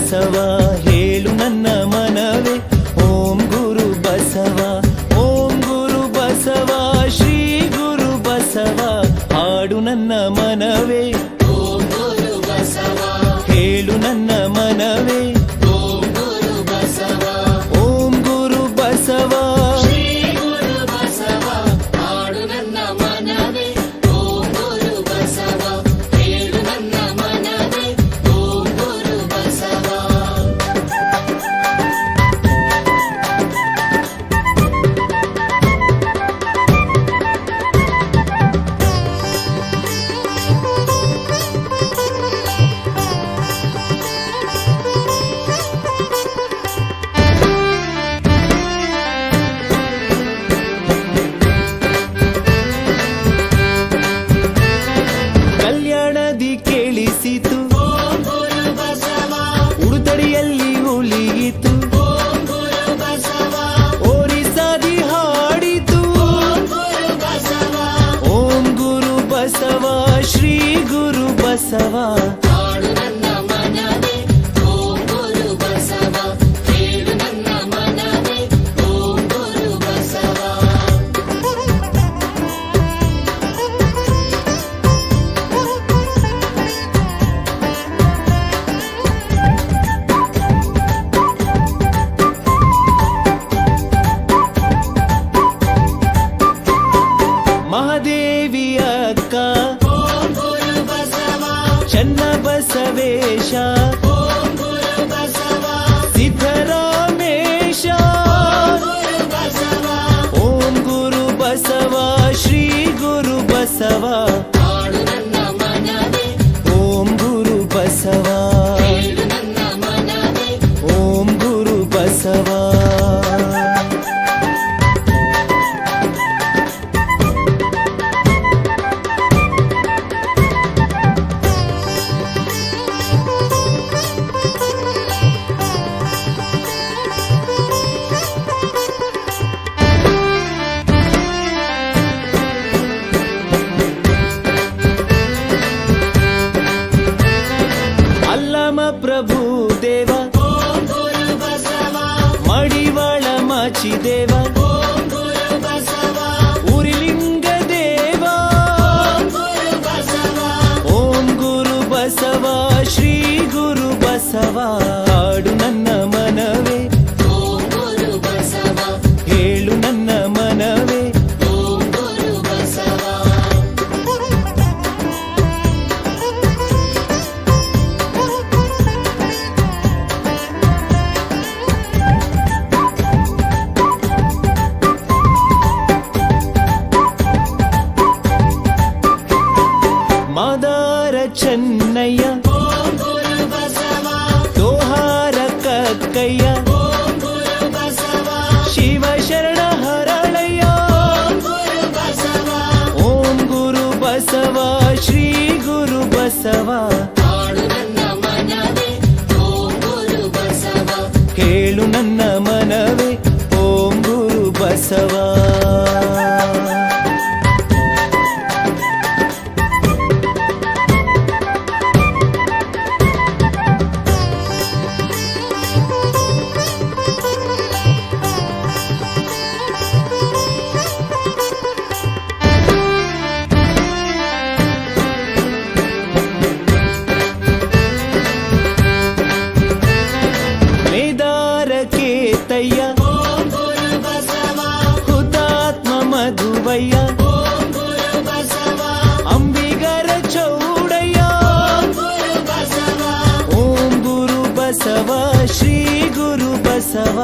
ಬಸವ ಹೇಳು ನನ್ನ ಮನವೇ ಓಂ ಗುರು ಬಸವ ಓಂ ಗುರು ಬಸವ ಶ್ರೀ ಗುರು ಬಸವ ಹಾಡು ನನ್ನ ಮನವೇ ಓಂ ಗುರು ಬಸವ ಹೇಳು ನನ್ನ ಮನವೇ ಓಂ ಗುರು ಬಸವ ಓಂ ಗುರು ಬಸವ ಶ್ರೀ ಗುರು ಬಸವ ಹಾಡು ನನ್ನ ಮನವೇ ಓಂ ಗುರು ಬಸವ ಹೇಳು ನನ್ನ ಮನವೇ ಓಂ ಗುರು ಬಸವ ಕಲ್ಯಾಣದಿ ಕೇಳಿಸಿತು ಓಂ ಗುರು ಬಸವ ಉಡುತಡಿಯಲ್ಲಿ ಉಳಿಯಿತು ಓಂ ಗುರು ಬಸವ ಓರಿಸಾದಿ ಹಾಡಿತು ಓಂ ಗುರು ಬಸವ ಓಂ ಗುರು ಬಸವ ಶ್ರೀ ಗುರು ಬಸವ ಹಾಡು ನನ್ನ ಮನವೇ ಓಂ ಗುರು ಬಸವ ಹೇಳು ನನ್ನ ಮನವೇ ಓಂ ಗುರು ಬಸವ ಮಹಾದೇವಿಯ ಅಕ್ಕ ಓಂ ಗುರು ಬಸವ ಚನ್ನ ಬಸವೇಶ ಓಂ ಗುರು ಬಸವ ಸಿದ್ದರಾಮೇಶ ಗುರು ಬಸವ ಓಂ ಗುರು ಬಸವ ಶ್ರೀ ಗುರು ಬಸವ ಹಾಡು ನನ್ನ ಮನವೇ ಓಂ ಗುರು ಬಸವ ಹೇಳು ನನ್ನ ಮನವೇ ಓಂ ಗುರು ಬಸವ ಅಲ್ಲಮ ಪ್ರಭು ದೇವ ಓಂ ಗುರು ಬಸವ ಮಡಿವಾಳ ಮಾಚಿ ದೇವ ಓಂ ಗುರು ಬಸವ ಉರಿಲಿಂಗ ದೇವ ಓಂ ಗುರು ಬಸವ ಓಂ ಗುರು ಬಸವ ಶ್ರೀ ಗುರು ಬಸವ ಹಾಡು ನನ್ನ ಮನವೇ ಓಂ ಗುರು ಬಸವ ಹೇಳು ನನ್ನ ಮನವೇ ಓಂ ಗುರು ಬಸವ ಮಾದಾರ ಚೆನ್ನಯ್ಯ ಓಂ ಗುರು ಬಸವ ದೋಹಾರ ಕಕ್ಕಯ್ಯ ಓಂ ಗುರು ಬಸವ ಶಿವಶರಣ ಹರಳಯ್ಯ ಓಂ ಗುರು ಬಸವ ಓಂ ಗುರು ಬಸವ ಶ್ರೀ ಗುರು ಬಸವ ಹಾಡು ನನ್ನ ಮನವೇ ಓಂ ಗುರು ಬಸವ ಹೇಳು ನನ್ನ ಮನವೇ ಓಂ ಗುರು ಬಸವ ಮೇದಾರ ಕೇತಯ್ಯ ಓಂ ಗುರು ಬಸವ ಹುತಾತ್ಮ ಮಧುವಯ್ಯ ಓಂ ಗುರು ಬಸವ ಅಂಬಿಗರ ಚೌಡಯ್ಯ ಓಂ ಗುರು ಬಸವ ಓಂ ಗುರು ಬಸವ ಶ್ರೀ ಗುರು ಬಸವ